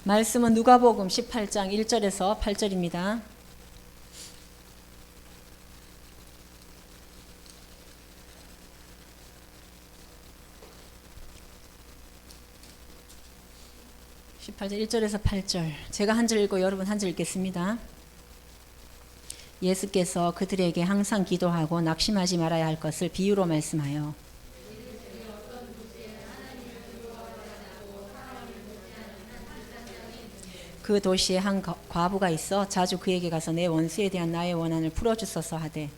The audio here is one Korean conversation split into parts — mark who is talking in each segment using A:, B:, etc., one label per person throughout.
A: 말씀은 누가복음 18장 1절에서 8절입니다. (18절) 1절에서 8절 제가 한 절 읽고 여러분 한 절 읽겠습니다. 예수께서 그들에게 항상 기도하고 낙심하지 말아야 할 것을 비유로 말씀하여 그 도시에 한 과부가 있어 자주 그에게 가서 내 원수에 대한 나의 원한을 풀어주소서 하되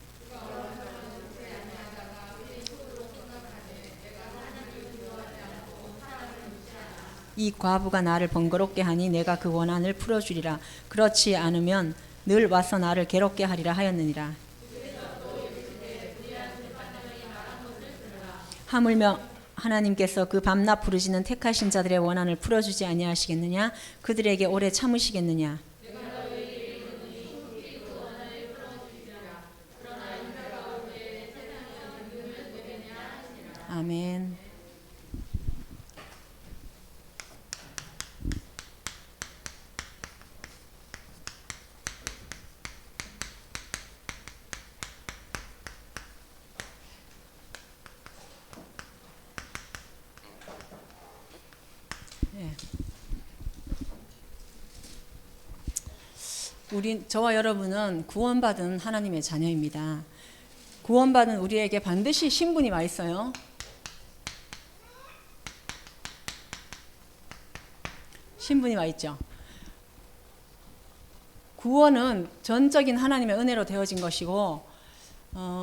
A: 이 과부가 나를 번거롭게 하니 내가 그 원한을 풀어주리라. 그렇지 않으면 늘 와서 나를 괴롭게 하리라 하였느니라. 하물며 하나님께서 그 밤낮 부르짖는 택하신 자들의 원한을 풀어주지 아니하시겠느냐? 그들에게 오래 참으시겠느냐? 아멘. 저와 여러분은 구원받은 하나님의 자녀입니다. 구원받은 우리에게 반드시 신분이 와 있어요. 신분이 와 있죠. 구원은 전적인 하나님의 은혜로 되어진 것이고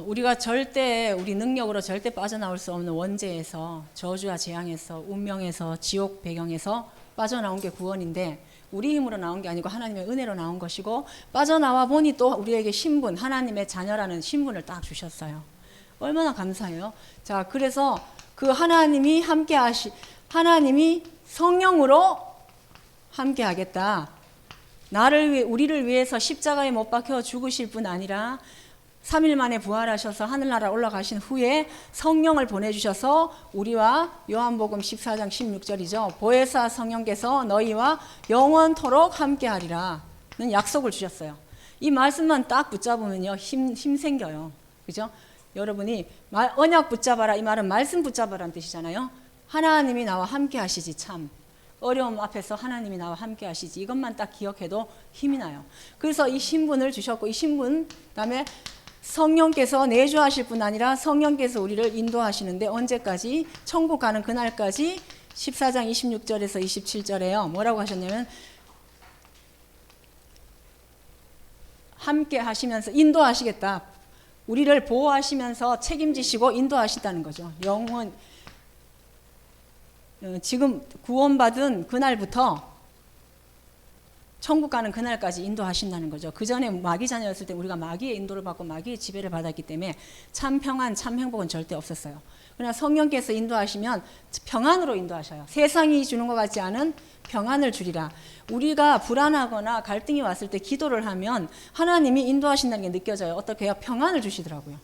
A: 우리가 절대 우리 능력으로 절대 빠져나올 수 없는 원죄에서 저주와 재앙에서 운명에서 지옥 배경에서 빠져나온 게 구원인데 우리 힘으로 나온 게 아니고 하나님의 은혜로 나온 것이고 빠져나와 보니 또 우리에게 신분 하나님의 자녀라는 신분을 딱 주셨어요. 얼마나 감사해요. 자, 그래서 그 하나님이 하나님이 성령으로 함께 하겠다. 우리를 위해서 십자가에 못 박혀 죽으실 뿐 아니라 3일 만에 부활하셔서 하늘나라 올라가신 후에 성령을 보내주셔서 우리와 요한복음 14장 16절이죠. 보혜사 성령께서 너희와 영원토록 함께하리라 는 약속을 주셨어요. 이 말씀만 딱 붙잡으면요 힘 생겨요. 그죠? 여러분이 언약 붙잡아라 이 말은 말씀 붙잡아라는 뜻이잖아요. 하나님이 나와 함께 하시지 참 어려움 앞에서 하나님이 나와 함께 하시지 이것만 딱 기억해도 힘이 나요. 그래서 이 신분을 주셨고 이 신분 그다음에 성령께서 내주하실 뿐 아니라 성령께서 우리를 인도하시는데 언제까지? 천국 가는 그날까지 14장 26절에서 27절에요. 뭐라고 하셨냐면 함께 하시면서 인도하시겠다. 우리를 보호하시면서 책임지시고 인도하신다는 거죠. 영원 지금 구원받은 그날부터 천국 가는 그날까지 인도하신다는 거죠. 그 전에 마귀 자녀였을 때 우리가 마귀의 인도를 받고 마귀의 지배를 받았기 때문에 참 평안, 참 행복은 절대 없었어요. 그러나 성령께서 인도하시면 평안으로 인도하셔요. 세상이 주는 것 같지 않은 평안을 주리라. 우리가 불안하거나 갈등이 왔을 때 기도를 하면 하나님이 인도하신다는 게 느껴져요. 어떻게 해요? 평안을 주시더라고요.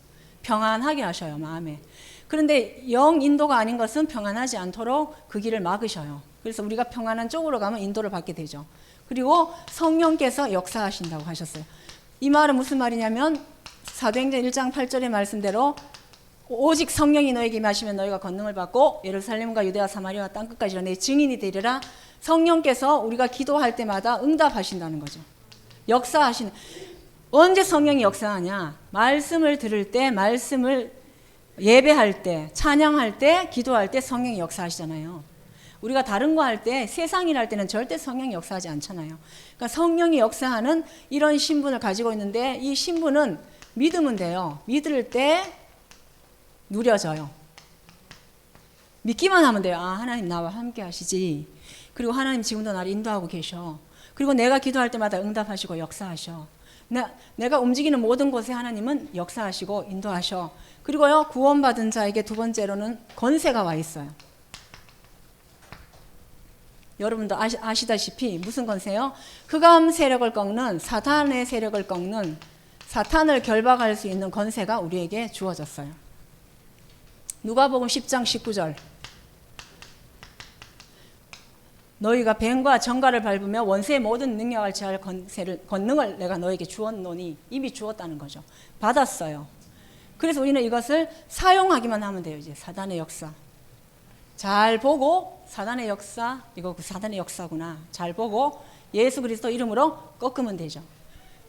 A: 평안하게 하셔요, 마음에. 그런데 영 인도가 아닌 것은 평안하지 않도록 그 길을 막으셔요. 그래서 우리가 평안한 쪽으로 가면 인도를 받게 되죠. 그리고 성령께서 역사하신다고 하셨어요. 이 말은 무슨 말이냐면 사도행전 1장 8절의 말씀대로 오직 성령이 너에게 임하시면 너희가 권능을 받고 예루살렘과 유대와 사마리아와 땅끝까지 내 증인이 되리라. 성령께서 우리가 기도할 때마다 응답하신다는 거죠. 역사하시는. 언제 성령이 역사하냐? 말씀을 들을 때, 말씀을 예배할 때, 찬양할 때, 기도할 때 성령이 역사하시잖아요. 우리가 다른 거 할 때, 세상 일 할 때는 절대 성령이 역사하지 않잖아요. 그러니까 성령이 역사하는 이런 신분을 가지고 있는데 이 신분은 믿으면 돼요. 믿을 때 누려져요. 믿기만 하면 돼요. 아, 하나님 나와 함께 하시지. 그리고 하나님 지금도 나를 인도하고 계셔. 그리고 내가 기도할 때마다 응답하시고 역사하셔. 내가 움직이는 모든 곳에 하나님은 역사하시고 인도하셔. 그리고요, 구원받은 자에게 두 번째로는 권세가 와 있어요. 여러분도 아시다시피 무슨 권세요? 흑암 세력을 꺾는 사탄의 세력을 꺾는 사탄을 결박할 수 있는 권세가 우리에게 주어졌어요. 누가복음 10장 19절 너희가 뱀과 정갈을 밟으며 원수의 모든 능력을 제할 권능을 내가 너에게 주었노니, 이미 주었다는 거죠. 받았어요. 그래서 우리는 이것을 사용하기만 하면 돼요. 이제 사단의 역사 잘 보고, 사단의 역사, 이거 그 사단의 역사구나 잘 보고 예수 그리스도 이름으로 꺾으면 되죠.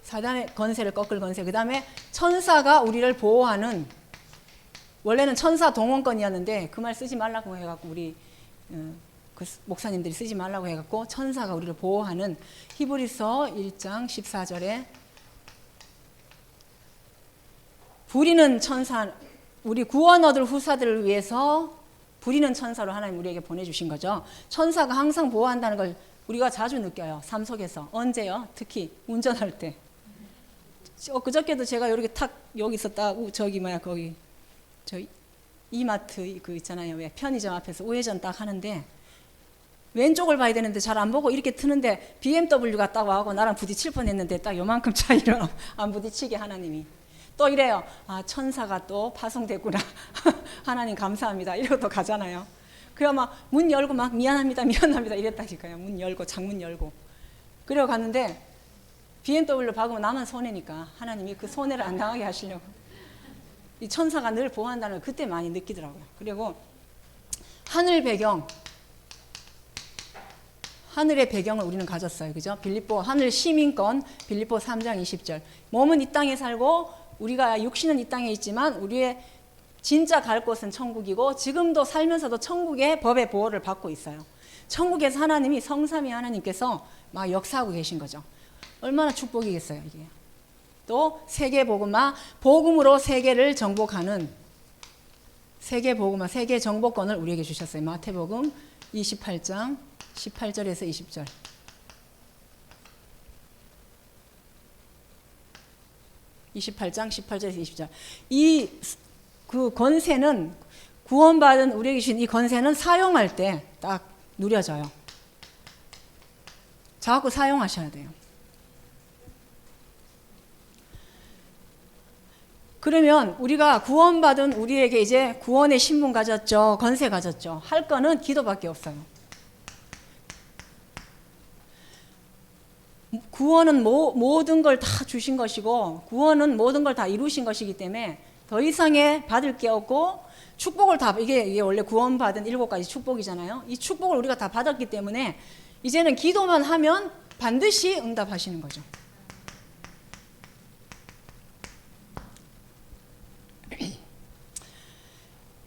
A: 사단의 권세를 꺾을 권세. 그 다음에 천사가 우리를 보호하는, 원래는 천사 동원권이었는데 그 말 쓰지 말라고 해갖고 우리 그 목사님들이 쓰지 말라고 해갖고 천사가 우리를 보호하는, 히브리서 1장 14절에 부리는 천사, 우리 구원 얻을 후사들을 위해서 부리는 천사로 하나님 우리에게 보내주신 거죠. 천사가 항상 보호한다는 걸 우리가 자주 느껴요. 삶 속에서. 언제요? 특히 운전할 때. 그저께도 제가 이렇게 탁 여기 있었다, 저기 뭐야 거기 저 이마트 그 있잖아요. 왜 편의점 앞에서 우회전 딱 하는데 왼쪽을 봐야 되는데 잘 안 보고 이렇게 트는데 BMW가 딱 와고 나랑 부딪힐 뻔했는데 딱 요만큼 차이로 안 부딪히게 하나님이 또 이래요. 아, 천사가 또 파송됐구나. 하나님 감사합니다. 이러고 또 가잖아요. 그래 막 문 열고 막 미안합니다 이랬다니까요. 문 열고 창문 열고 그래고 갔는데 BMW 박으면 나만 손해니까 하나님이 그 손해를 안 당하게 하시려고 이 천사가 늘 보호한다는 걸 그때 많이 느끼더라고요. 그리고 하늘 배경, 하늘의 배경을 우리는 가졌어요. 그죠? 빌립보 하늘 시민권, 빌립보 3장 20절. 몸은 이 땅에 살고 우리가 육신은 이 땅에 있지만 우리의 진짜 갈 곳은 천국이고 지금도 살면서도 천국의 법의 보호를 받고 있어요. 천국에서 하나님이 성삼위 하나님께서 막 역사하고 계신 거죠. 얼마나 축복이겠어요, 이게. 또 세계 복음화, 복음으로 세계를 정복하는 세계 복음화, 세계 정복권을 우리에게 주셨어요. 마태복음 28장 18절에서 20절. 이 그 권세는 구원받은 우리에게 주신 이 권세는 사용할 때 딱 누려져요. 자꾸 사용하셔야 돼요. 그러면 우리가 구원받은 우리에게 이제 구원의 신분 가졌죠. 권세 가졌죠. 할 거는 기도밖에 없어요. 구원은 모든 걸 다 주신 것이고 구원은 모든 걸 다 이루신 것이기 때문에 더 이상의 받을 게 없고 축복을 다 이게 원래 구원받은 7가지 축복이잖아요. 이 축복을 우리가 다 받았기 때문에 이제는 기도만 하면 반드시 응답하시는 거죠.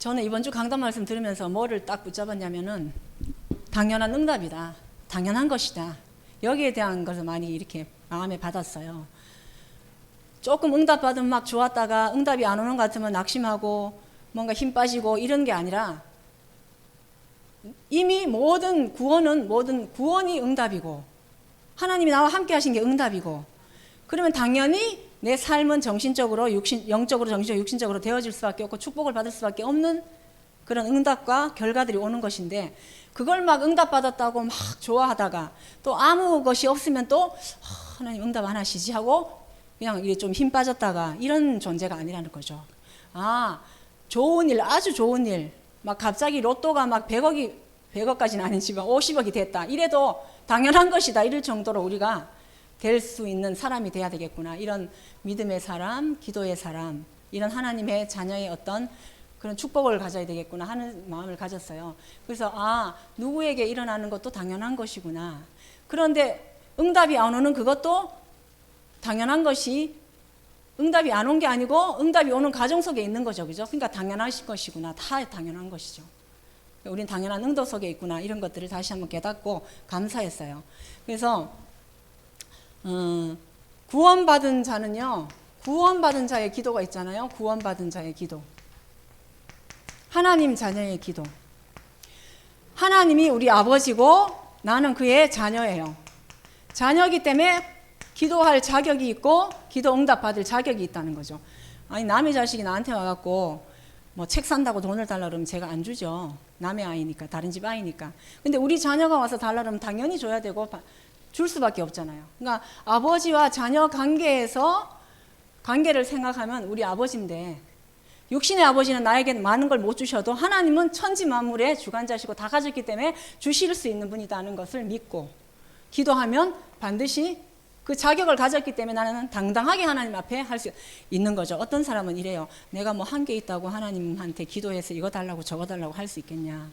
A: 저는 이번 주 강단 말씀 들으면서 뭐를 딱 붙잡았냐면은 당연한 응답이다. 당연한 것이다. 여기에 대한 것을 많이 이렇게 마음에 받았어요. 조금 응답 받으면 막 좋았다가 응답이 안 오는 것 같으면 낙심하고 뭔가 힘 빠지고 이런 게 아니라 이미 모든 구원이 응답이고 하나님이 나와 함께 하신 게 응답이고 그러면 당연히 내 삶은 정신적으로 영적으로 정신적으로 육신적으로 되어질 수밖에 없고 축복을 받을 수밖에 없는 그런 응답과 결과들이 오는 것인데 그걸 막 응답받았다고 막 좋아하다가 또 아무 것이 없으면 또 하나님 응답 안 하시지 하고 그냥 이게 좀 힘 빠졌다가 이런 존재가 아니라는 거죠. 아, 좋은 일, 아주 좋은 일, 막 갑자기 로또가 막 100억까지는 아니지만 50억이 됐다. 이래도 당연한 것이다. 이럴 정도로 우리가 될 수 있는 사람이 돼야 되겠구나. 이런 믿음의 사람, 기도의 사람, 이런 하나님의 자녀의 어떤 그런 축복을 가져야 되겠구나 하는 마음을 가졌어요. 그래서 누구에게 일어나는 것도 당연한 것이구나. 그런데 응답이 안 오는 그것도 당연한 것이 응답이 안 온 게 아니고 응답이 오는 과정 속에 있는 거죠. 그죠? 그러니까 당연하신 것이구나. 다 당연한 것이죠. 우린 당연한 응도 속에 있구나. 이런 것들을 다시 한번 깨닫고 감사했어요. 그래서 구원받은 자는요. 구원받은 자의 기도가 있잖아요. 구원받은 자의 기도. 하나님 자녀의 기도. 하나님이 우리 아버지고 나는 그의 자녀예요. 자녀이기 때문에 기도할 자격이 있고 기도 응답 받을 자격이 있다는 거죠. 아니 남의 자식이 나한테 와갖고 뭐 책 산다고 돈을 달라 그러면 제가 안 주죠. 남의 아이니까, 다른 집 아이니까. 근데 우리 자녀가 와서 달라 그러면 당연히 줘야 되고 줄 수밖에 없잖아요. 그러니까 아버지와 자녀 관계에서 관계를 생각하면 우리 아버지인데 육신의 아버지는 나에게 많은 걸 못 주셔도 하나님은 천지 만물의 주관자시고 다 가졌기 때문에 주실 수 있는 분이다는 것을 믿고 기도하면 반드시 그 자격을 가졌기 때문에 나는 당당하게 하나님 앞에 할 수 있는 거죠. 어떤 사람은 이래요. 내가 뭐 한계 있다고 하나님한테 기도해서 이거 달라고 저거 달라고 할 수 있겠냐.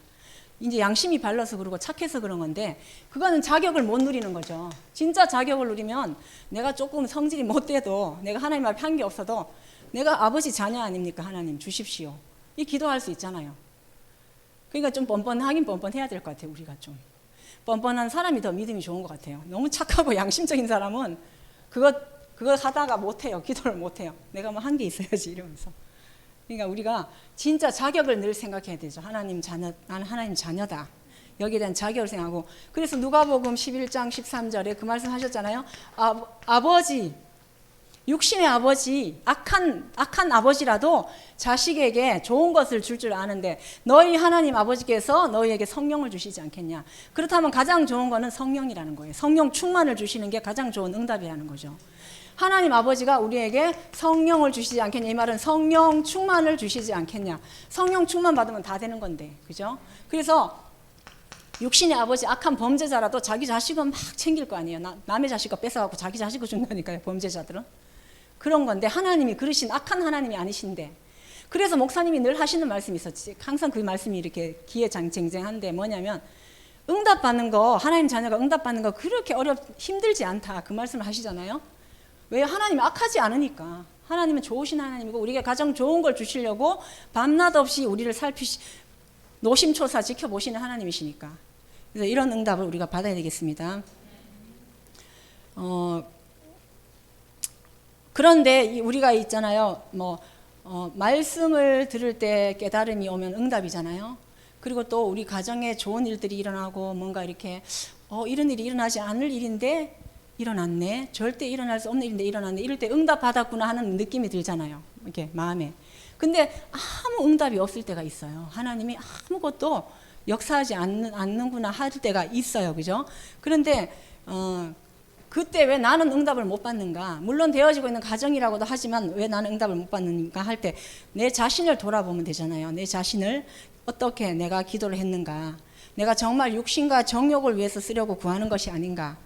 A: 이제 양심이 발라서 그러고 착해서 그런 건데 그거는 자격을 못 누리는 거죠. 진짜 자격을 누리면 내가 조금 성질이 못 돼도 내가 하나님 앞에 한게 없어도 내가 아버지 자녀 아닙니까? 하나님 주십시오. 이 기도할 수 있잖아요. 그러니까 좀 뻔뻔하긴 뻔뻔해야 될 것 같아요. 우리가 좀. 뻔뻔한 사람이 더 믿음이 좋은 것 같아요. 너무 착하고 양심적인 사람은 그거 하다가 못해요. 기도를 못해요. 내가 뭐 한 게 있어야지 이러면서. 그러니까 우리가 진짜 자격을 늘 생각해야 되죠. 하나님 자녀, 나는 하나님 자녀다. 여기에 대한 자격을 생각하고. 그래서 누가복음 11장 13절에 그 말씀 하셨잖아요. 아버지, 육신의 아버지, 악한 아버지라도 자식에게 좋은 것을 줄 줄 아는데 너희 하나님 아버지께서 너희에게 성령을 주시지 않겠냐. 그렇다면 가장 좋은 거는 성령이라는 거예요. 성령 충만을 주시는 게 가장 좋은 응답이라는 거죠. 하나님 아버지가 우리에게 성령을 주시지 않겠냐. 이 말은 성령 충만을 주시지 않겠냐. 성령 충만 받으면 다 되는 건데, 그죠? 그래서 육신의 아버지 악한 범죄자라도 자기 자식은 막 챙길 거 아니에요. 남의 자식과 뺏어갖고 자기 자식을 준다니까요. 범죄자들은. 그런 건데 하나님이 그러신 악한 하나님이 아니신데 그래서 목사님이 늘 하시는 말씀이 있었지. 항상 그 말씀이 이렇게 기회쟁쟁한데 뭐냐면 응답받는 거 하나님 자녀가 응답받는 거 그렇게 힘들지 않다. 그 말씀을 하시잖아요. 왜? 하나님이 악하지 않으니까. 하나님은 좋으신 하나님이고 우리에게 가장 좋은 걸 주시려고 밤낮 없이 우리를 노심초사 지켜보시는 하나님이시니까. 그래서 이런 응답을 우리가 받아야 되겠습니다. 그런데 우리가 있잖아요. 말씀을 들을 때 깨달음이 오면 응답이잖아요. 그리고 또 우리 가정에 좋은 일들이 일어나고 뭔가 이렇게 이런 일이 일어나지 않을 일인데 일어났네. 절대 일어날 수 없는 일인데 일어났네. 이럴 때 응답 받았구나 하는 느낌이 들잖아요. 이렇게 마음에. 근데 아무 응답이 없을 때가 있어요. 하나님이 아무것도 역사하지 않는구나 할 때가 있어요. 그죠? 그런데 그때 왜 나는 응답을 못 받는가? 물론 되어지고 있는 가정이라고도 하지만 왜 나는 응답을 못 받는가 할 때 내 자신을 돌아보면 되잖아요. 내 자신을 어떻게 내가 기도를 했는가? 내가 정말 육신과 정욕을 위해서 쓰려고 구하는 것이 아닌가?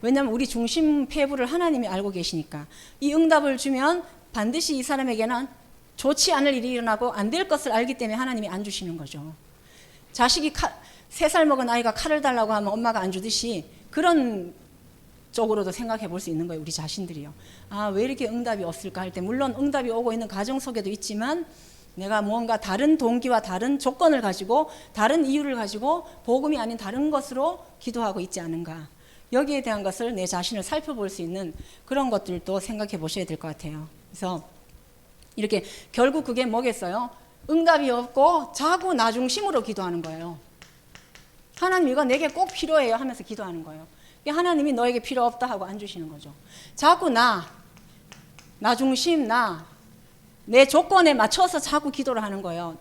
A: 왜냐하면 우리 중심 폐부를 하나님이 알고 계시니까 이 응답을 주면 반드시 이 사람에게는 좋지 않을 일이 일어나고 안 될 것을 알기 때문에 하나님이 안 주시는 거죠. 자식이 3살 먹은 아이가 칼을 달라고 하면 엄마가 안 주듯이 그런 쪽으로도 생각해 볼 수 있는 거예요. 우리 자신들이요. 왜 이렇게 응답이 없을까 할 때 물론 응답이 오고 있는 가정 속에도 있지만 내가 뭔가 다른 동기와 다른 조건을 가지고 다른 이유를 가지고 복음이 아닌 다른 것으로 기도하고 있지 않은가. 여기에 대한 것을 내 자신을 살펴볼 수 있는 그런 것들도 생각해 보셔야 될 것 같아요. 그래서 이렇게 결국 그게 뭐겠어요? 응답이 없고 자꾸 나 중심으로 기도하는 거예요. 하나님 이거 내게 꼭 필요해요 하면서 기도하는 거예요. 하나님이 너에게 필요 없다 하고 안 주시는 거죠. 자꾸 나 중심, 내 조건에 맞춰서 자꾸 기도를 하는 거예요.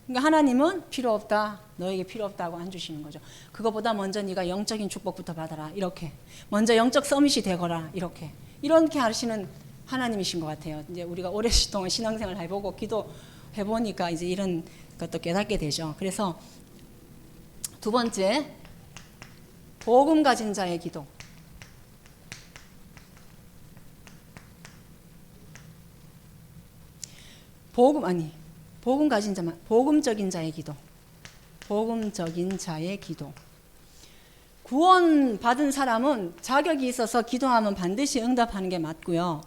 A: 그러니까 하나님은 필요 없다, 너에게 필요 없다고 안 주시는 거죠. 그거보다 먼저 네가 영적인 축복부터 받아라, 이렇게. 먼저 영적 서밋이 되거라, 이렇게 하시는 하나님이신 것 같아요. 이제 우리가 오랫동안 신앙생활 해보고 기도해보니까 이제 이런 것도 깨닫게 되죠. 그래서 두 번째, 복음 가진 자의 기도. 복음적인 자의 기도. 복음적인 자의 기도. 구원 받은 사람은 자격이 있어서 기도하면 반드시 응답하는 게 맞고요.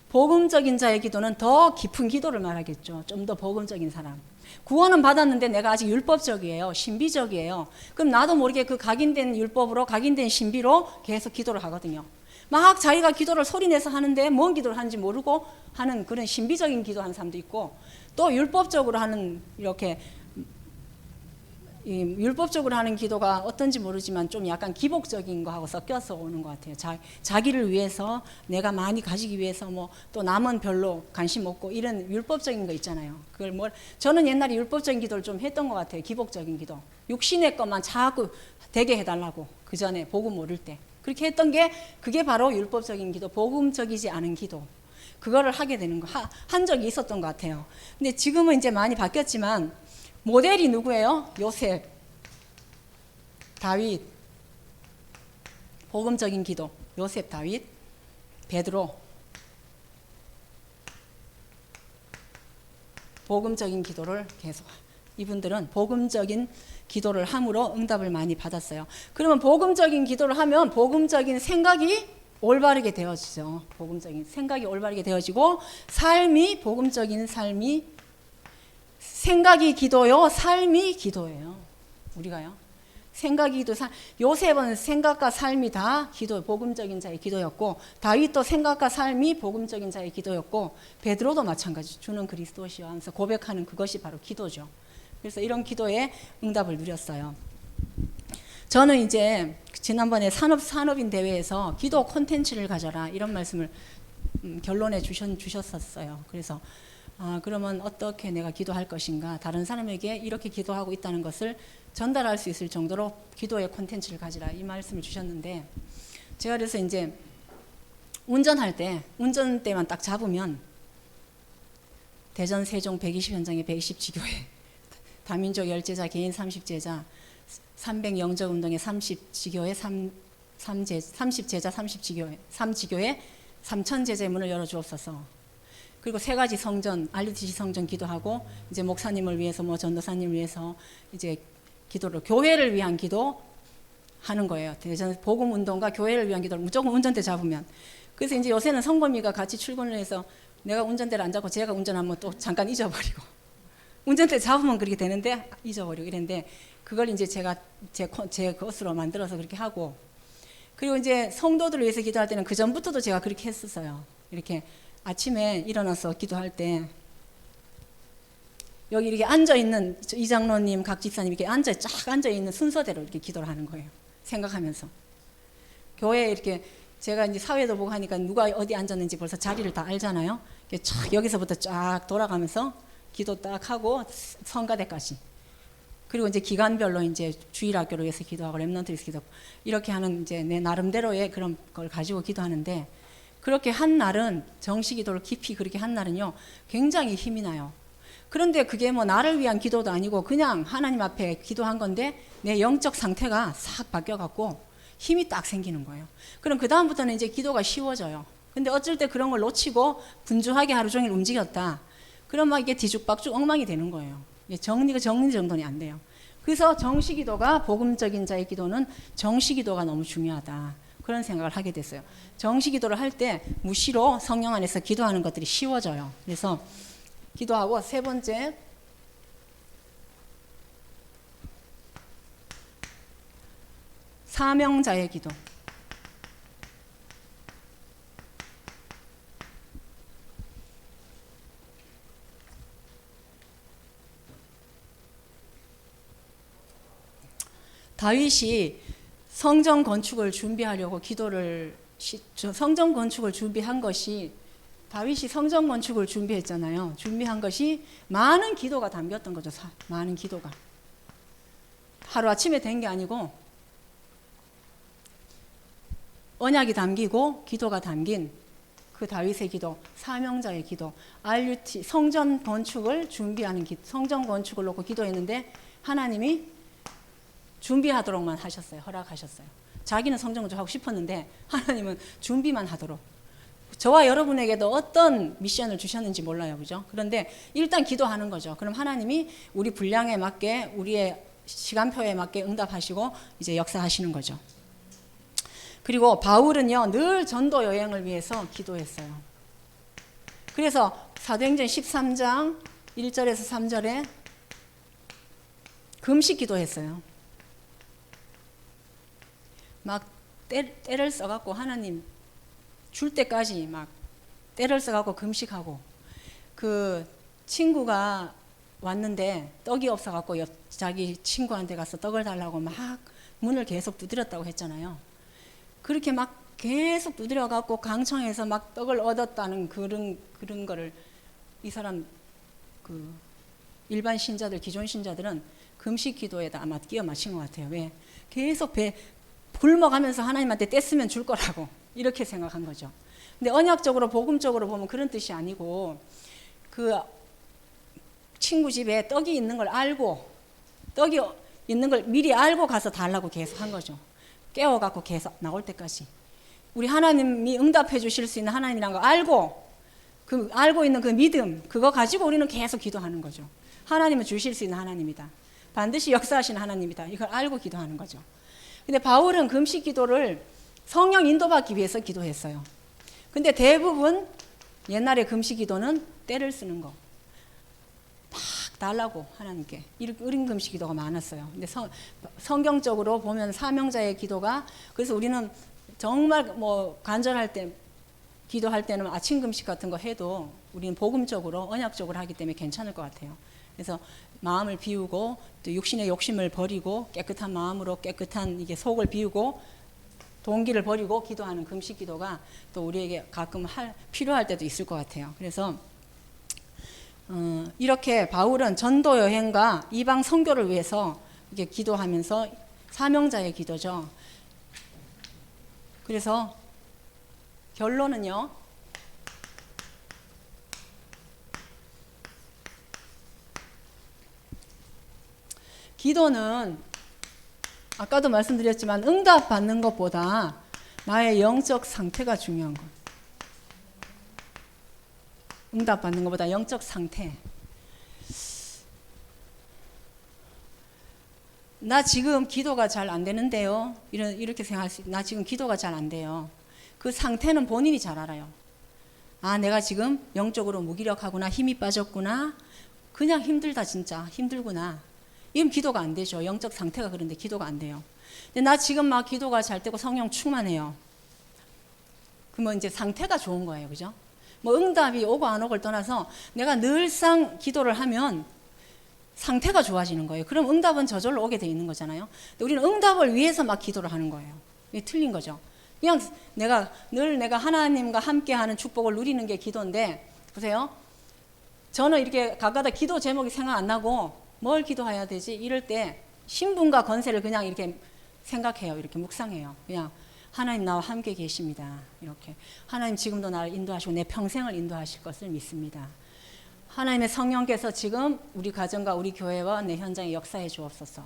A: 복음적인 자의 기도는 더 깊은 기도를 말하겠죠. 좀 더 복음적인 사람. 구원은 받았는데 내가 아직 율법적이에요. 신비적이에요. 그럼 나도 모르게 그 각인된 율법으로 각인된 신비로 계속 기도를 하거든요. 막 자기가 기도를 소리내서 하는데 뭔 기도를 하는지 모르고 하는 그런 신비적인 기도하는 사람도 있고, 또 율법적으로 하는, 이렇게 율법적으로 하는 기도가 어떤지 모르지만 좀 약간 기복적인 거하고 섞여서 오는 것 같아요. 자기를 위해서, 내가 많이 가지기 위해서, 또 남은 별로 관심 없고 이런 율법적인 거 있잖아요. 저는 옛날에 율법적인 기도를 좀 했던 것 같아요. 기복적인 기도. 육신의 것만 자꾸 되게 해달라고, 그 전에 복음 모를 때 그렇게 했던 게, 그게 바로 율법적인 기도, 복음적이지 않은 기도. 그거를 하게 되는 한 적이 있었던 것 같아요. 근데 지금은 이제 많이 바뀌었지만 모델이 누구예요? 요셉, 다윗, 복음적인 기도, 요셉, 다윗, 베드로, 복음적인 기도를 계속, 이분들은 복음적인 기도를 함으로 응답을 많이 받았어요. 그러면 복음적인 기도를 하면 복음적인 생각이 올바르게 되어지죠. 복음적인 생각이 올바르게 되어지고 삶이, 복음적인 삶이, 생각이 기도요, 삶이 기도예요. 우리가요. 생각이 기도, 요셉은 생각과 삶이 다 기도, 복음적인 자의 기도였고, 다윗도 생각과 삶이 복음적인 자의 기도였고, 베드로도 마찬가지. 주는 그리스도시여 하면서 고백하는 그것이 바로 기도죠. 그래서 이런 기도에 응답을 누렸어요. 저는 이제 지난번에 산업인 대회에서 기도 콘텐츠를 가져라 이런 말씀을 결론에 주셨었어요. 그래서 그러면 어떻게 내가 기도할 것인가, 다른 사람에게 이렇게 기도하고 있다는 것을 전달할 수 있을 정도로 기도의 콘텐츠를 가지라 이 말씀을 주셨는데, 제가 그래서 이제 운전할 때 운전대만 딱 잡으면 대전 세종 120 현장의 120지교회 다민족 열제자 개인 30제자 300 영적운동의 30지교회 30제자 30지교회 3지교회 3000제자의 문을 열어주옵소서. 그리고 3가지 성전, RUTC 성전 기도하고, 이제 목사님을 위해서, 전도사님을 위해서 이제 기도를, 교회를 위한 기도 하는 거예요. 대전 복음운동과 교회를 위한 기도를 무조건 운전대 잡으면. 그래서 이제 요새는 성범이가 같이 출근을 해서 내가 운전대를 안 잡고 제가 운전하면 또 잠깐 잊어버리고, 운전대 잡으면 그렇게 되는데 잊어버리고 이랬는데, 그걸 이제 제가 제 것으로 만들어서 그렇게 하고, 그리고 이제 성도들을 위해서 기도할 때는 그 전부터도 제가 그렇게 했었어요. 이렇게 아침에 일어나서 기도할 때 여기 이렇게 앉아있는 이장로님, 각 집사님 이렇게 쫙 앉아있는 순서대로 이렇게 기도를 하는 거예요. 생각하면서. 교회에 이렇게 제가 이제 사회도 보고 하니까 누가 어디 앉았는지 벌써 자리를 다 알잖아요. 쫙 여기서부터 쫙 돌아가면서 기도 딱 하고 성가대까지. 그리고 이제 기간별로 이제 주일학교를 위해서 기도하고 렘넌트를 위해서 기도하고 이렇게 하는 이제 내 나름대로의 그런 걸 가지고 기도하는데, 그렇게 한 날은 정식 기도를 깊이 그렇게 한 날은요 굉장히 힘이 나요. 그런데 그게 뭐 나를 위한 기도도 아니고 그냥 하나님 앞에 기도한 건데 내 영적 상태가 싹 바뀌어갖고 힘이 딱 생기는 거예요. 그럼 그 다음부터는 이제 기도가 쉬워져요. 근데 어쩔 때 그런 걸 놓치고 분주하게 하루 종일 움직였다. 그럼 막 이게 뒤죽박죽 엉망이 되는 거예요. 정리 정돈이 안 돼요. 그래서 정식 기도가, 복음적인 자의 기도는 정식 기도가 너무 중요하다. 그런 생각을 하게 됐어요. 정식 기도를 할 때 무시로 성령 안에서 기도하는 것들이 쉬워져요. 그래서 기도하고, 3번째, 사명자의 기도. 다윗이 성전 건축을 준비하려고 성전 건축을 준비한 것이, 다윗이 성전 건축을 준비했잖아요. 준비한 것이 많은 기도가 담겼던 거죠. 많은 기도가. 하루아침에 된 게 아니고 언약이 담기고 기도가 담긴 그 다윗의 기도, 사명자의 기도, RUT 성전 건축을 준비하는 성전 건축을 놓고 기도했는데 하나님이 준비하도록만 하셨어요. 허락하셨어요. 자기는 성전 건축하고 싶었는데 하나님은 준비만 하도록. 저와 여러분에게도 어떤 미션을 주셨는지 몰라요. 그죠? 그런데 일단 기도하는 거죠. 그럼 하나님이 우리 분량에 맞게, 우리의 시간표에 맞게 응답하시고 이제 역사하시는 거죠. 그리고 바울은요, 늘 전도 여행을 위해서 기도했어요. 그래서 사도행전 13장 1절에서 3절에 금식 기도했어요. 막 때를 써갖고 하나님 줄 때까지 막 때를 써갖고 금식하고, 그 친구가 왔는데 떡이 없어갖고 자기 친구한테 가서 떡을 달라고 막 문을 계속 두드렸다고 했잖아요. 그렇게 막 계속 두드려갖고 강청에서 막 떡을 얻었다는 그런 거를 이 사람 그 일반 신자들, 기존 신자들은 금식 기도에다 아마 끼워 맞힌 것 같아요. 왜? 계속 굶어가면서 하나님한테 떼쓰면 줄 거라고 이렇게 생각한 거죠. 근데 언약적으로 복음적으로 보면 그런 뜻이 아니고 그 친구 집에 떡이 있는 걸 알고 떡이 있는 걸 미리 알고 가서 달라고 계속 한 거죠. 깨워갖고 계속 나올 때까지. 우리 하나님이 응답해 주실 수 있는 하나님이라는 거 알고 그 알고 있는 그 믿음 그거 가지고 우리는 계속 기도하는 거죠. 하나님은 주실 수 있는 하나님이다. 반드시 역사하시는 하나님이다. 이걸 알고 기도하는 거죠. 근데 바울은 금식 기도를 성령 인도받기 위해서 기도했어요. 근데 대부분 옛날에 금식 기도는 때를 쓰는 거. 막 달라고 하나님께. 이런 금식 기도가 많았어요. 근데 성경적으로 보면 사명자의 기도가 그래서 우리는 정말 뭐 간절할 때 기도할 때는 아침 금식 같은 거 해도 우리는 복음적으로 언약적으로 하기 때문에 괜찮을 것 같아요. 그래서 마음을 비우고 또 육신의 욕심을 버리고 깨끗한 마음으로 깨끗한 이게 속을 비우고 동기를 버리고 기도하는 금식 기도가 또 우리에게 가끔 필요할 때도 있을 것 같아요. 그래서 이렇게 바울은 전도 여행과 이방 선교를 위해서 이게 기도하면서 사명자의 기도죠. 그래서 결론은요. 기도는 아까도 말씀드렸지만 응답 받는 것보다 나의 영적 상태가 중요한 것. 응답 받는 것보다 영적 상태. 나 지금 기도가 잘 안 되는데요. 이렇게 생각할 수 나 지금 기도가 잘 안 돼요. 그 상태는 본인이 잘 알아요. 아, 내가 지금 영적으로 무기력하구나, 힘이 빠졌구나, 그냥 힘들다, 진짜 힘들구나. 이건 기도가 안 되죠. 영적 상태가 그런데 기도가 안 돼요. 근데 나 지금 막 기도가 잘 되고 성령 충만해요. 그러면 이제 상태가 좋은 거예요. 그죠? 뭐 응답이 오고 안 오고를 떠나서 내가 늘상 기도를 하면 상태가 좋아지는 거예요. 그럼 응답은 저절로 오게 돼 있는 거잖아요. 근데 우리는 응답을 위해서 막 기도를 하는 거예요. 이게 틀린 거죠. 그냥 내가 하나님과 함께하는 축복을 누리는 게 기도인데, 보세요. 저는 이렇게 가끔가다 기도 제목이 생각 안 나고 뭘 기도해야 되지? 이럴 때 신분과 권세를 그냥 이렇게 생각해요. 이렇게 묵상해요. 그냥 하나님 나와 함께 계십니다. 이렇게 하나님 지금도 나를 인도하시고 내 평생을 인도하실 것을 믿습니다. 하나님의 성령께서 지금 우리 가정과 우리 교회와 내 현장에 역사해 주옵소서.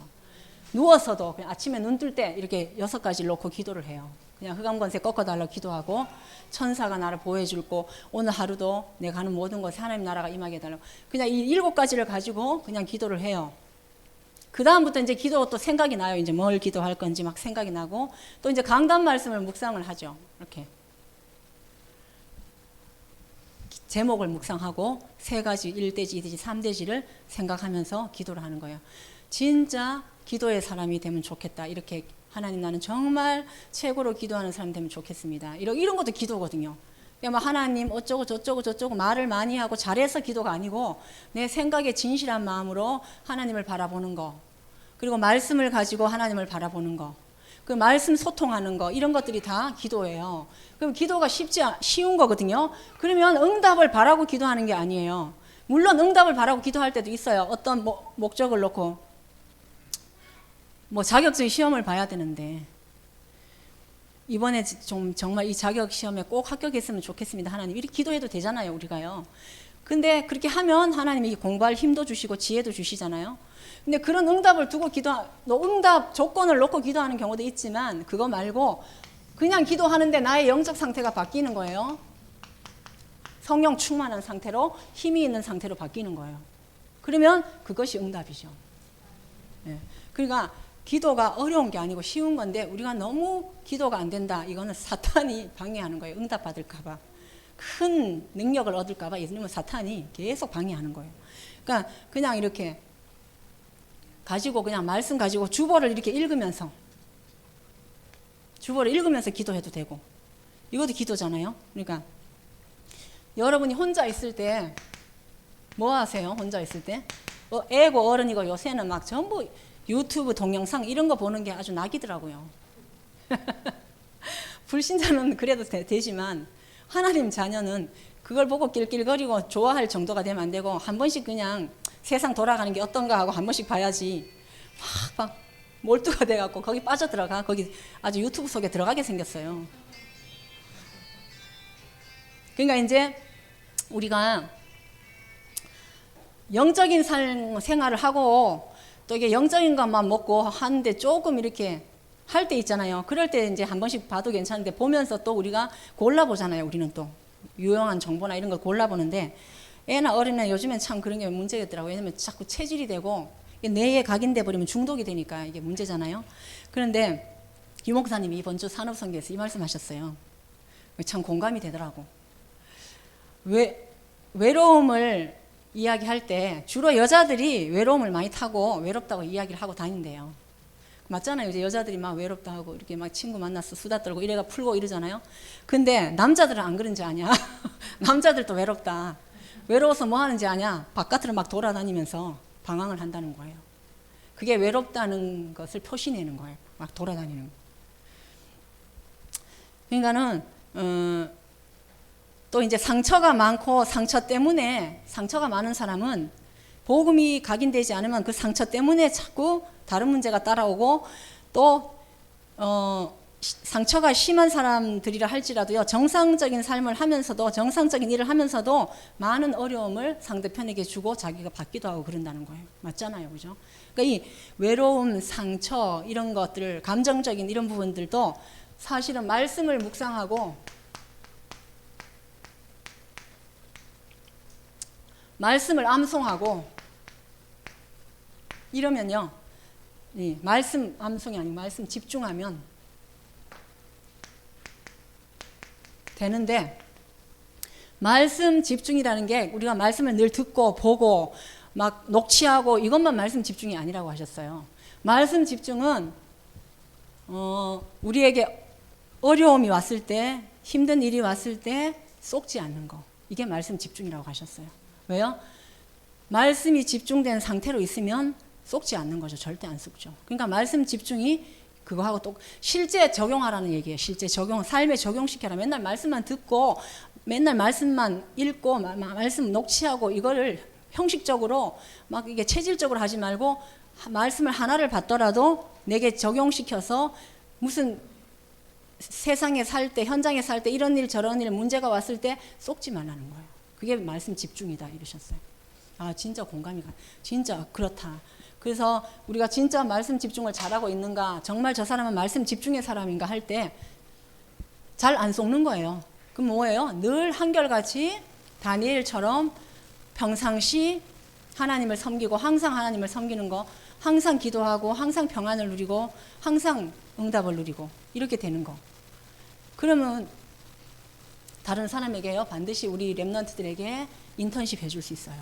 A: 누워서도 그냥 아침에 눈 뜰 때 이렇게 6가지를 놓고 기도를 해요. 그냥 흑암권세 꺾어달라고 기도하고 천사가 나를 보호해줄고 오늘 하루도 내가 하는 모든 것에 하나님 나라가 임하게 해달라고 그냥 이 7가지를 가지고 그냥 기도를 해요. 그 다음부터 이제 기도 또 생각이 나요. 이제 뭘 기도할 건지 막 생각이 나고 또 이제 강단 말씀을 묵상을 하죠. 이렇게 제목을 묵상하고 3가지 1대지 2대지 3대지를 생각하면서 기도를 하는 거예요. 진짜 기도의 사람이 되면 좋겠다. 이렇게 하나님 나는 정말 최고로 기도하는 사람 되면 좋겠습니다. 이런 것도 기도거든요. 그냥 하나님 어쩌고 저쩌고 말을 많이 하고 잘해서 기도가 아니고 내 생각에 진실한 마음으로 하나님을 바라보는 거. 그리고 말씀을 가지고 하나님을 바라보는 거. 그 말씀 소통하는 거. 이런 것들이 다 기도예요. 그럼 기도가 쉬운 거거든요. 그러면 응답을 바라고 기도하는 게 아니에요. 물론 응답을 바라고 기도할 때도 있어요. 어떤 목적을 놓고 자격증 시험을 봐야 되는데 이번에 좀 정말 이 자격 시험에 꼭 합격했으면 좋겠습니다. 하나님 이렇게 기도해도 되잖아요. 우리가요. 근데 그렇게 하면 하나님이 공부할 힘도 주시고 지혜도 주시잖아요. 근데 그런 응답을 두고 응답 조건을 놓고 기도하는 경우도 있지만 그거 말고 그냥 기도하는데 나의 영적 상태가 바뀌는 거예요. 성령 충만한 상태로 힘이 있는 상태로 바뀌는 거예요. 그러면 그것이 응답이죠. 네. 그러니까 기도가 어려운 게 아니고 쉬운 건데 우리가 너무 기도가 안 된다. 이거는 사탄이 방해하는 거예요. 응답 받을까 봐. 큰 능력을 얻을까 봐 이러면 사탄이 계속 방해하는 거예요. 그러니까 그냥 이렇게 가지고 그냥 말씀 가지고 주보를 이렇게 읽으면서 기도해도 되고 이것도 기도잖아요. 그러니까 여러분이 혼자 있을 때 뭐 하세요? 혼자 있을 때? 애고 어른이고 요새는 막 전부 유튜브 동영상 이런 거 보는 게 아주 낙이더라고요. 불신자는 그래도 되지만 하나님 자녀는 그걸 보고 낄낄거리고 좋아할 정도가 되면 안 되고 한 번씩 그냥 세상 돌아가는 게 어떤가 하고 한 번씩 봐야지 막 몰두가 돼갖고 거기 빠져들어가 거기 아주 유튜브 속에 들어가게 생겼어요. 그러니까 이제 우리가 영적인 생활을 하고 또 이게 영적인 것만 먹고 하는데 조금 이렇게 할 때 있잖아요. 그럴 때 이제 한 번씩 봐도 괜찮은데 보면서 또 우리가 골라보잖아요. 우리는 또 유용한 정보나 이런 걸 골라보는데 애나 어린애 요즘엔 참 그런 게 문제겠더라고요. 왜냐면 자꾸 체질이 되고 뇌에 각인돼 버리면 중독이 되니까 이게 문제잖아요. 그런데 유 목사님이 이번 주 산업선교에서 이 말씀하셨어요. 참 공감이 되더라고. 외로움을 이야기할 때 주로 여자들이 외로움을 많이 타고 외롭다고 이야기를 하고 다닌대요. 맞잖아요. 이제 여자들이 막 외롭다 하고 이렇게 막 친구 만나서 수다 떨고 이래가 풀고 이러잖아요. 근데 남자들은 안 그런지 아냐? 남자들도 외롭다. 외로워서 뭐 하는지 아냐? 바깥으로 막 돌아다니면서 방황을 한다는 거예요. 그게 외롭다는 것을 표시내는 거예요. 막 돌아다니는 거. 그러니까는 또 이제 상처가 많고 상처 때문에 상처가 많은 사람은 복음이 각인되지 않으면 그 상처 때문에 자꾸 다른 문제가 따라오고 또 상처가 심한 사람들이라 할지라도요 정상적인 삶을 하면서도 정상적인 일을 하면서도 많은 어려움을 상대편에게 주고 자기가 받기도 하고 그런다는 거예요. 맞잖아요, 그죠? 그러니까 이 외로움, 상처 이런 것들, 감정적인 이런 부분들도 사실은 말씀을 묵상하고 말씀을 암송하고 이러면요, 이 말씀 암송이 아니고 말씀 집중하면 되는데 말씀 집중이라는 게 우리가 말씀을 늘 듣고 보고 막 녹취하고 이것만 말씀 집중이 아니라고 하셨어요. 말씀 집중은 우리에게 어려움이 왔을 때 힘든 일이 왔을 때 쏙지 않는 거 이게 말씀 집중이라고 하셨어요. 왜요? 말씀이 집중된 상태로 있으면 쏙지 않는 거죠. 절대 안 쏙죠. 그러니까 말씀 집중이 그거하고 또 실제 적용하라는 얘기예요. 실제 적용, 삶에 적용시켜라. 맨날 말씀만 듣고 맨날 말씀만 읽고 말씀 녹취하고 이거를 형식적으로 막 이게 체질적으로 하지 말고 말씀을 하나를 받더라도 내게 적용시켜서 무슨 세상에 살 때 현장에 살 때 이런 일 저런 일 문제가 왔을 때 쏙지 말라는 거예요. 그게 말씀 집중이다 이러셨어요. 아 진짜 공감이 가. 진짜 그렇다. 그래서 우리가 진짜 말씀 집중을 잘하고 있는가 정말 저 사람은 말씀 집중의 사람인가 할 때 잘 안 속는 거예요. 그럼 뭐예요? 늘 한결같이 다니엘처럼 평상시 하나님을 섬기고 항상 하나님을 섬기는 거 항상 기도하고 항상 평안을 누리고 항상 응답을 누리고 이렇게 되는 거. 그러면 다른 사람에게요 반드시 우리 렘넌트들에게 인턴십 해줄 수 있어요.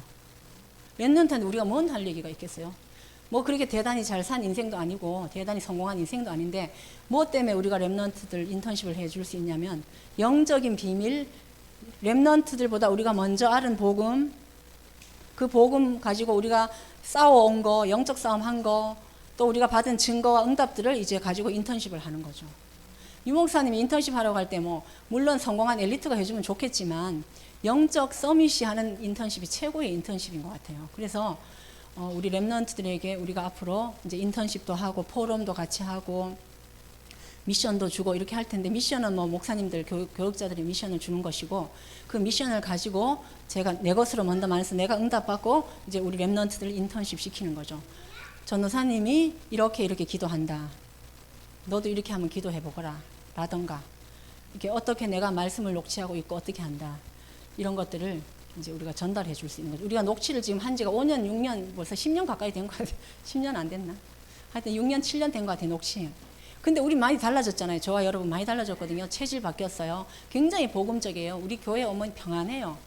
A: 렘넌트한테 우리가 뭔 할 얘기가 있겠어요? 뭐 그렇게 대단히 잘 산 인생도 아니고 대단히 성공한 인생도 아닌데 뭐 때문에 우리가 렘넌트들 인턴십을 해줄 수 있냐면 영적인 비밀, 렘넌트들보다 우리가 먼저 알은 복음, 그 복음 가지고 우리가 싸워온 거, 영적 싸움 한 거, 또 우리가 받은 증거와 응답들을 이제 가지고 인턴십을 하는 거죠. 유 목사님이 인턴십 하러 갈 때 뭐 물론 성공한 엘리트가 해주면 좋겠지만 영적 서밋이 하는 인턴십이 최고의 인턴십인 것 같아요. 그래서 우리 렘넌트들에게 우리가 앞으로 이제 인턴십도 하고 포럼도 같이 하고 미션도 주고 이렇게 할 텐데 미션은 뭐 목사님들 교육자들이 미션을 주는 것이고 그 미션을 가지고 제가 내 것으로 먼저 말해서 내가 응답받고 이제 우리 렘넌트들 인턴십 시키는 거죠. 전도사님이 이렇게 기도한다. 너도 이렇게 한번 기도해 보거라. 라던가 이렇게 어떻게 내가 말씀을 녹취하고 있고 어떻게 한다. 이런 것들을 이제 우리가 전달해 줄 수 있는 거죠. 우리가 녹취를 지금 한 지가 5년, 6년, 벌써 10년 가까이 된 것 같아요. 10년 안 됐나? 하여튼 6년, 7년 된 것 같아요, 녹취. 근데 우리 많이 달라졌잖아요. 저와 여러분 많이 달라졌거든요. 체질 바뀌었어요. 굉장히 복음적이에요. 우리 교회 어머니 평안해요.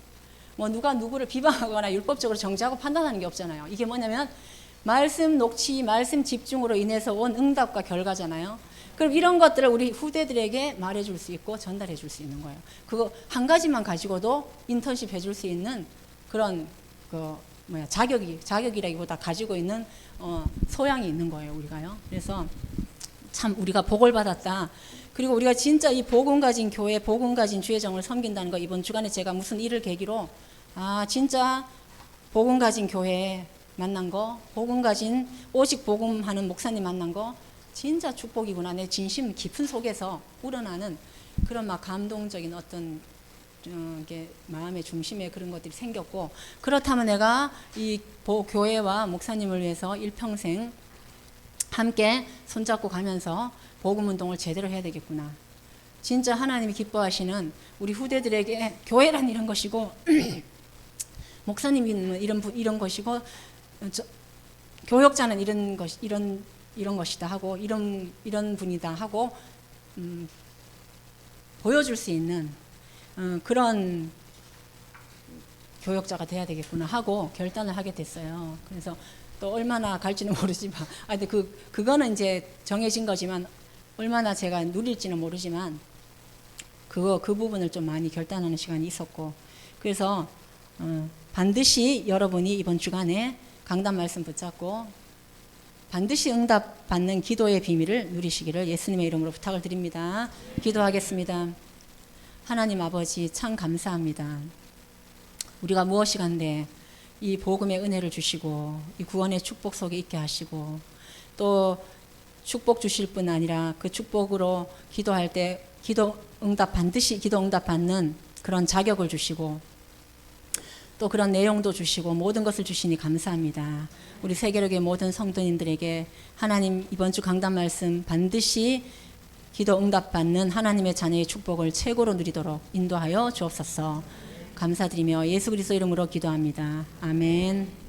A: 뭐 누가 누구를 비방하거나 율법적으로 정죄하고 판단하는 게 없잖아요. 이게 뭐냐면 말씀 녹취, 말씀 집중으로 인해서 온 응답과 결과잖아요. 그럼 이런 것들을 우리 후대들에게 말해줄 수 있고 전달해줄 수 있는 거예요. 그거 한 가지만 가지고도 인턴십 해줄 수 있는 그런 자격이라기보다 가지고 있는 소양이 있는 거예요, 우리가요. 그래서 참 우리가 복을 받았다. 그리고 우리가 진짜 이 복음 가진 교회, 복음 가진 주의정을 섬긴다는 거 이번 주간에 제가 무슨 일을 계기로 진짜 복음 가진 교회 만난 거, 복음 가진 오직 복음하는 목사님 만난 거 진짜 축복이구나. 내 진심 깊은 속에서 우러나는 그런 막 감동적인 어떤 이게 마음의 중심에 그런 것들이 생겼고, 그렇다면 내가 이 교회와 목사님을 위해서 일평생 함께 손잡고 가면서 복음 운동을 제대로 해야 되겠구나. 진짜 하나님이 기뻐하시는 우리 후대들에게 교회란 이런 것이고 목사님은 이런 것이고 교역자는 이런 것이다 하고 이런 분이다 하고 보여줄 수 있는 그런 교역자가 돼야 되겠구나 하고 결단을 하게 됐어요. 그래서 또 얼마나 갈지는 모르지만, 근데 그거는 이제 정해진 거지만 얼마나 제가 누릴지는 모르지만 그 부분을 좀 많이 결단하는 시간이 있었고, 그래서 반드시 여러분이 이번 주간에 강단 말씀 붙잡고 반드시 응답받는 기도의 비밀을 누리시기를 예수님의 이름으로 부탁을 드립니다. 기도하겠습니다. 하나님 아버지, 참 감사합니다. 우리가 무엇이 간데 이 복음의 은혜를 주시고 이 구원의 축복 속에 있게 하시고 또 축복 주실 뿐 아니라 그 축복으로 기도할 때 반드시 기도 응답 받는 그런 자격을 주시고 또 그런 내용도 주시고 모든 것을 주시니 감사합니다. 우리 세계력의 모든 성도님들에게 하나님 이번 주 강단 말씀 반드시 기도 응답 받는 하나님의 자녀의 축복을 최고로 누리도록 인도하여 주옵소서. 감사드리며 예수 그리스도 이름으로 기도합니다. 아멘.